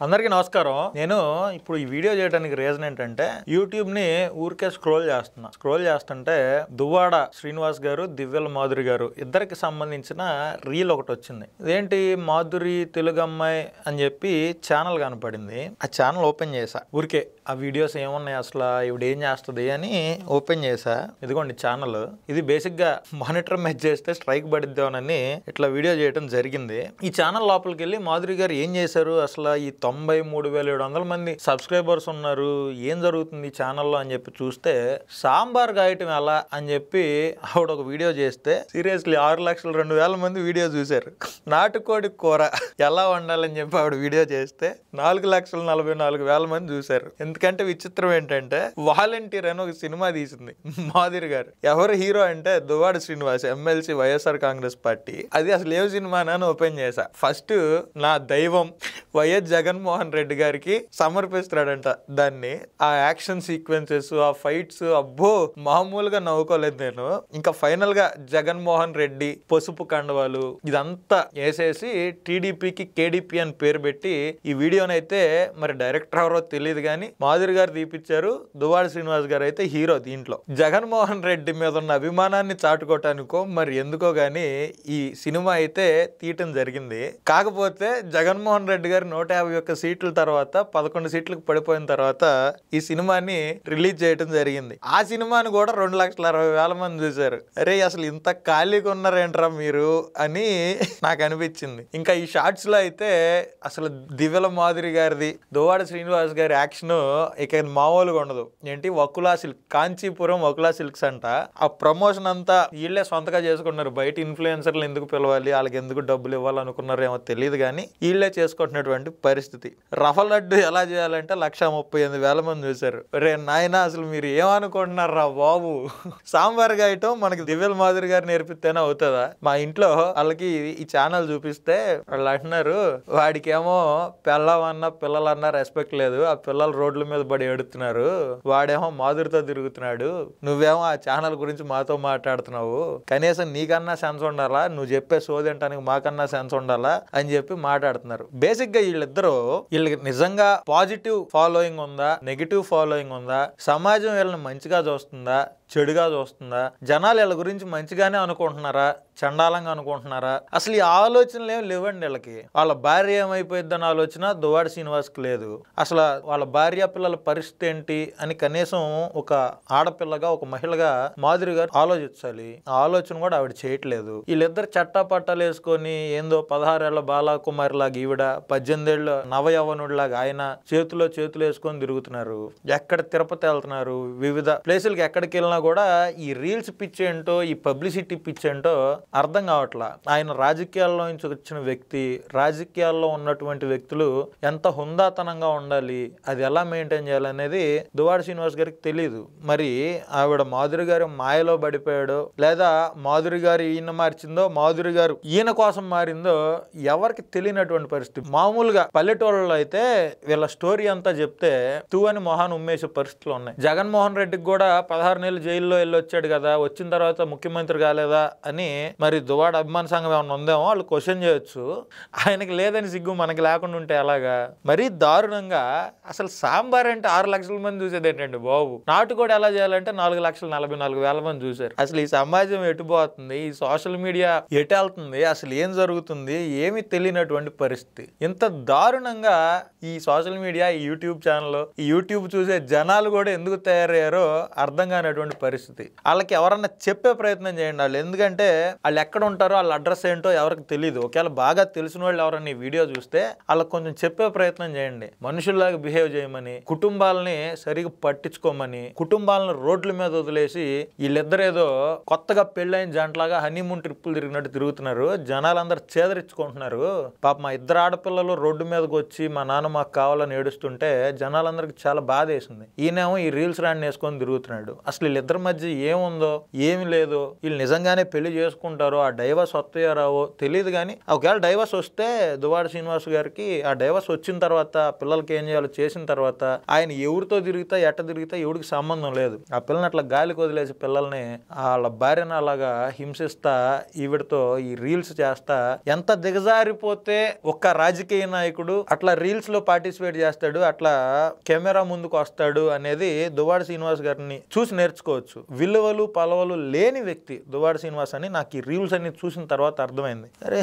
అందరికీ నమస్కారం. నేను ఇప్పుడు ఈ వీడియో చేయడానికి రీజన్ ఏంటంటే యూట్యూబ్ ని ఊరికే స్క్రోల్ చేస్తుంటే దువ్వాడ శ్రీనివాస్ గారు, దివ్యల మాధురి గారు ఇద్దరికి సంబంధించిన రీల్ ఒకటి వచ్చింది. ఇదేంటి మాధురి తెలుగు అమ్మాయి అని చెప్పి ఛానల్ కనపడింది. ఆ ఛానల్ ఓపెన్ చేసా, ఊరికే ఆ వీడియోస్ ఏమున్నాయి అసలు ఇవిడ ఏం చేస్తుంది అని ఓపెన్ చేసా. ఇదిగోండి ఛానల్. ఇది బేసిక్ గా మానిటర్ మ్యాచ్ చేస్తే స్ట్రైక్ పడిద్దామని ఇట్లా వీడియో చేయడం జరిగింది. ఈ ఛానల్ లోపలికి వెళ్ళి మాధురి గారు ఏం చేశారు, అసలు ఈ 93,700 మంది సబ్స్క్రైబర్స్ ఉన్నారు, ఏం జరుగుతుంది ఛానల్లో అని చెప్పి చూస్తే సాంబార్ గాయటం ఎలా అని చెప్పి ఆవిడ ఒక వీడియో చేస్తే సీరియస్లీ 6,02,000 మంది వీడియో చూశారు. నాటుకోడి కూర ఎలా వండాలని చెప్పి ఆవిడ వీడియో చేస్తే 4,44,000 మంది చూశారు. ఎందుకంటే విచిత్రం ఏంటంటే వాలంటీర్ అని ఒక సినిమా తీసింది మాధురి గారు. ఎవరు హీరో అంటే దువ్వాడ శ్రీనివాస్, ఎమ్మెల్సీ, వైఎస్ఆర్ కాంగ్రెస్ పార్టీ. అది అసలు ఏ సినిమా అని ఓపెన్ చేశా. ఫస్ట్ నా దైవం వైఎస్ జగన్మోహన్ రెడ్డి గారికి సమర్పిస్తాడంట దాన్ని. ఆ యాక్షన్ సీక్వెన్సెస్, ఆ ఫైట్స్, అబ్బో మామూలుగా నవ్వుకోలేదు నేను. ఇంకా ఫైనల్ గా జగన్మోహన్ రెడ్డి పసుపు కండవాలు ఇదంతా వేసేసి టీడీపీకి కేడీపీ అని పేరు పెట్టి ఈ వీడియోనైతే మరి డైరెక్టర్ ఎవరో తెలియదు కానీ మాధురి గారు తీపిచ్చారు. దువ్వాడ శ్రీనివాస్ గారు అయితే హీరో. దీంట్లో జగన్మోహన్ రెడ్డి మీద ఉన్న అభిమానాన్ని చాటుకోవటానికో మరి ఎందుకో గానీ ఈ సినిమా అయితే తీయటం జరిగింది. కాకపోతే జగన్మోహన్ రెడ్డి గారు 151 సీట్ల తర్వాత 11 సీట్లకు పడిపోయిన తర్వాత ఈ సినిమాని రిలీజ్ చేయడం జరిగింది. ఆ సినిమాని కూడా 2,60,000 మంది చూశారు. అరే అసలు ఇంత ఖాళీగా ఉన్నారేంట్రా మీరు అని నాకు అనిపించింది. ఇంకా ఈ షార్ట్స్ లో అయితే అసలు దివ్యల మాధురి గారిది, దువ్వాడ శ్రీనివాస్ గారి యాక్షన్ ఇక మామూలుగా ఉండదు. ఏంటి వకులా సిల్క్, కాంచీపురం వకులా సిల్క్స్ అంట. ఆ ప్రమోషన్ అంతా వీళ్ళే సొంతగా చేసుకున్నారు. బయట ఇన్ఫ్లుయెన్సర్లు ఎందుకు పిలవాలి, వాళ్ళకి ఎందుకు డబ్బులు ఇవ్వాలనుకున్నారు ఏమో తెలియదు కానీ వీళ్ళే చేసుకుంటున్నటువంటి పరిస్థితి. రఫ లడ్డు ఎలా చేయాలంటే 1,38,000 మంది చూశారు. రే నాయనా అసలు మీరు ఏమనుకుంటున్నారా బాబు, సాంబార్ గాయటం మనకి దివ్యల మాధురి గారు నేర్పిస్తేనే అవుతుందా? మా ఇంట్లో వాళ్ళకి ఈ ఛానల్ చూపిస్తే వాళ్ళు అంటున్నారు, వాడికేమో పిల్లవన్నా పిల్లలన్నా రెస్పెక్ట్ లేదు, ఆ పిల్లలు రోడ్ల మీద పడి ఎడుతున్నారు, వాడేమో మాధురితో తిరుగుతున్నాడు, నువ్వేమో ఆ ఛానల్ గురించి మాతో మాట్లాడుతున్నావు, కనీసం నీకన్నా సెన్స్ ఉండాలా, నువ్వు చెప్పే సోదేంటానికి మాకన్నా సెన్స్ ఉండాలా అని చెప్పి మాట్లాడుతున్నారు. బేసిక్ గా వీళ్ళకి నిజంగా పాజిటివ్ ఫాలోయింగ్ ఉందా, నెగిటివ్ ఫాలోయింగ్ ఉందా, సమాజం వీళ్ళని మంచిగా చూస్తుందా, చెడుగా చూస్తుందా, జనాలు వీళ్ళ గురించి మంచిగానే అనుకుంటున్నారా, చండాలంగా అనుకుంటున్నారా, అసలు ఈ ఆలోచనలు ఏమి లేవండి వీళ్ళకి. వాళ్ళ భార్య ఏమైపోయిద్దని ఆలోచన దువ్వాడ శ్రీనివాస్కి లేదు. అసలు వాళ్ళ భార్య పిల్లల పరిస్థితి ఏంటి అని కనీసం ఒక ఆడపిల్లగా, ఒక మహిళగా మాధురి గారు ఆలోచించాలి. ఆ ఆలోచన కూడా ఆవిడ చేయట్లేదు. వీళ్ళిద్దరు చట్టా పట్టాలు వేసుకొని ఏందో 16 ఏళ్ల బాలకుమారి లాగా ఈవిడ, 18 ఏళ్ల నవయవనుడిలాగా ఆయన చేతులు వేసుకొని తిరుగుతున్నారు. ఎక్కడ తిరుపతి వెళ్తున్నారు, వివిధ ప్లేసులకి ఎక్కడికి వెళ్ళినా కూడా ఈ రీల్స్ పిచ్ ఏంటో, ఈ పబ్లిసిటీ పిచ్ ఏంటో అర్థం కావట్లా. ఆయన రాజకీయాల్లో నుంచి వచ్చిన వ్యక్తి, రాజకీయాల్లో ఉన్నటువంటి వ్యక్తులు ఎంత హుందాతనంగా ఉండాలి, అది ఎలా మెయింటైన్ చేయాలనేది దువ్వాడ శ్రీనివాస్ గారికి తెలియదు. మరి ఆవిడ మాధురి గారు మాయలో పడిపోయాడో, లేదా మాధురి గారు ఈయన మార్చిందో, మాధురి గారు ఈయన కోసం మారిందో ఎవరికి తెలియనటువంటి పరిస్థితి. మామూలుగా పల్లెటూళ్ళలో అయితే వీళ్ళ స్టోరీ అంతా చెప్తే తూ అని మొహాన్ని ఉమ్మేసే పరిస్థితులు ఉన్నాయి. జగన్మోహన్ రెడ్డికి కూడా 16 నెలలు జైల్లో వెళ్ళి వచ్చాడు కదా, వచ్చిన తర్వాత ముఖ్యమంత్రి కాలేదా అని మరి దువ్వాడ అభిమాన సంఘం ఏమన్నా ఉందేమో వాళ్ళు క్వశ్చన్ చేయొచ్చు. ఆయనకి లేదని సిగ్గు మనకి లేకుండా ఉంటే ఎలాగా? మరీ దారుణంగా అసలు సాంబార్ అంటే 6 లక్షల మంది చూసేది ఏంటండి బాబు, నాటుకోడి ఎలా చేయాలంటే 4,44,000 మంది చూశారు. అసలు ఈ సమాజం ఎటుపోతుంది, ఈ సోషల్ మీడియా ఎటు వెళ్తుంది, అసలు ఏం జరుగుతుంది ఏమి తెలియనటువంటి పరిస్థితి. ఇంత దారుణంగా ఈ సోషల్ మీడియా, ఈ యూట్యూబ్ ఛానల్, ఈ యూట్యూబ్ చూసే జనాలు కూడా ఎందుకు తయారయ్యారో అర్థం కానటువంటి పరిస్థితి. వాళ్ళకి ఎవరన్నా చెప్పే ప్రయత్నం చేయండి. వాళ్ళు ఎందుకంటే వాళ్ళు ఎక్కడ ఉంటారో, వాళ్ళ అడ్రస్ ఏంటో ఎవరికి తెలియదు. ఒకవేళ బాగా తెలిసిన వాళ్ళు ఎవరన్నా ఈ వీడియో చూస్తే వాళ్ళకి కొంచెం చెప్పే ప్రయత్నం చేయండి. మనుషుల్లాగా బిహేవ్ చేయమని, కుటుంబాలని సరిగా పట్టించుకోమని, కుటుంబాలను రోడ్ల మీద వదిలేసి వీళ్ళిద్దరేదో కొత్తగా పెళ్ళైన జంటలాగా హనీమూన్ ట్రిప్పులు తిరిగినట్టు తిరుగుతున్నారు. జనాలందరూ చేదరించుకుంటున్నారు. పాప మా ఇద్దరు ఆడపిల్లలు రోడ్డు మీదకి వచ్చి మా నాన్న మాకు కావాలని ఏడుస్తుంటే జనాలందరికి చాలా బాధ వేసింది. ఈయనేమో ఈ రీల్స్ రాండి వేసుకొని తిరుగుతున్నాడు. అసలు వీళ్ళిద్దరి మధ్య ఏముందో ఏమి లేదో, వీళ్ళు నిజంగానే పెళ్లి చేసుకుంటారో, ఆ డైవర్స్ వస్తాయో రావో తెలియదు కానీ ఒకవేళ డైవర్స్ వస్తే దువ్వాడ శ్రీనివాస్ గారికి ఆ డైవర్స్ వచ్చిన తర్వాత పిల్లలకి ఏం చేయాలో చేసిన తర్వాత ఆయన ఎవరితో తిరుగుతా ఎట్ట తిరుగుతా ఎవరికి సంబంధం లేదు. ఆ పిల్లని అట్లా గాలికి వదిలేసి పిల్లల్ని వాళ్ళ భార్యను అలాగా హింసిస్తా ఈవిడతో ఈ రీల్స్ చేస్తా ఎంత దిగజారిపోతే ఒక్క రాజకీయ నాయకుడు అట్లా రీల్స్ లో ఇందులో పార్టిసిపేట్ చేస్తాడు, అట్లా కెమెరా ముందుకు వస్తాడు అనేది దువ్వాడ శ్రీనివాస్ గారిని చూసి నేర్చుకోవచ్చు. విలువలు పలవలు లేని వ్యక్తి దువ్వాడ శ్రీనివాస్ అని నాకు ఈ రీల్స్ అన్ని చూసిన తర్వాత అర్థమైంది. అరే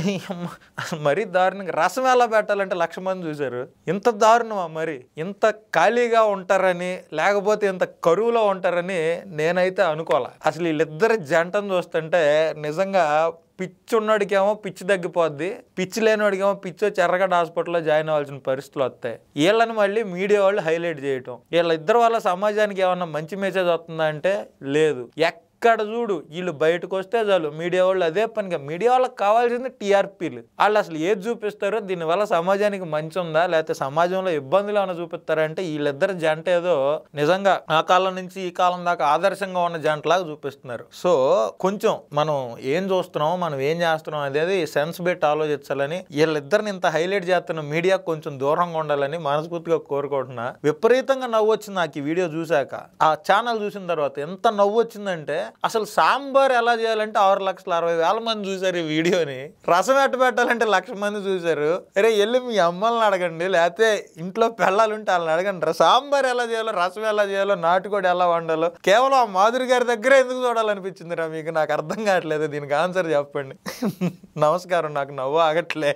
మరీ దారుణంగా రసం ఎలా పెట్టాలంటే 1,00,000 మంది చూశారు. ఇంత దారుణమా? మరి ఇంత ఖాళీగా ఉంటారని, లేకపోతే ఇంత కరువులో ఉంటారని నేనైతే అనుకోలే. అసలు వీళ్ళిద్దరి జంటను చూస్తుంటే నిజంగా పిచ్చి ఉన్నోడికేమో పిచ్చి తగ్గిపోద్ది, పిచ్చి లేనివాడికేమో పిచ్చి వచ్చి ఎర్రగడ్డ హాస్పిటల్లో జాయిన్ అవ్వాల్సిన పరిస్థితులు వస్తాయి. వీళ్ళని మళ్ళీ మీడియా వాళ్ళు హైలైట్ చేయటం, వీళ్ళిద్దరు వల్ల సమాజానికి ఏమన్నా మంచి మెసేజ్ వస్తుందా అంటే లేదు. ఎక్కడ చూడు వీళ్ళు బయటకు వస్తే చాలు మీడియా వాళ్ళు అదే పనిగా, మీడియా వాళ్ళకి కావాల్సింది టీఆర్పీలు. వాళ్ళు అసలు ఏది చూపిస్తారో, దీనివల్ల సమాజానికి మంచి ఉందా లేకపోతే సమాజంలో ఇబ్బందులు ఏమైనా చూపిస్తారంటే వీళ్ళిద్దరు జంట ఏదో నిజంగా ఆ కాలం నుంచి ఈ కాలం దాకా ఆదర్శంగా ఉన్న జంటలాగా చూపిస్తున్నారు. సో కొంచెం మనం ఏం చూస్తున్నాం, మనం ఏం చేస్తున్నాం అనేది సెన్స్ పెట్టి ఆలోచించాలని, వీళ్ళిద్దరిని ఇంత హైలైట్ చేస్తున్న మీడియా కొంచెం దూరంగా ఉండాలని మనస్ఫూర్తిగా కోరుకుంటున్నా. విపరీతంగా నవ్వు వచ్చింది నాకు ఈ వీడియో చూశాక. ఆ ఛానల్ చూసిన తర్వాత ఎంత నవ్వు వచ్చిందంటే, అసలు సాంబార్ ఎలా చేయాలంటే 6,60,000 మంది చూశారు ఈ వీడియోని. రసం ఎట్ట పెట్టాలంటే 1,00,000 మంది చూశారు. అరే వెళ్ళి మీ అమ్మల్ని అడగండి, లేకపోతే ఇంట్లో పిల్లలుంటే వాళ్ళని అడగండి. సాంబార్ ఎలా చేయాలో, రసం ఎలా చేయాలో, నాటుకోడి ఎలా వండాలో కేవలం ఆ మాధురి గారి దగ్గరే ఎందుకు చూడాలనిపించిందిరా మీకు? నాకు అర్థం కావట్లేదు. దీనికి ఆన్సర్ చెప్పండి. నమస్కారం, నాకు నవ్వు ఆగట్లే.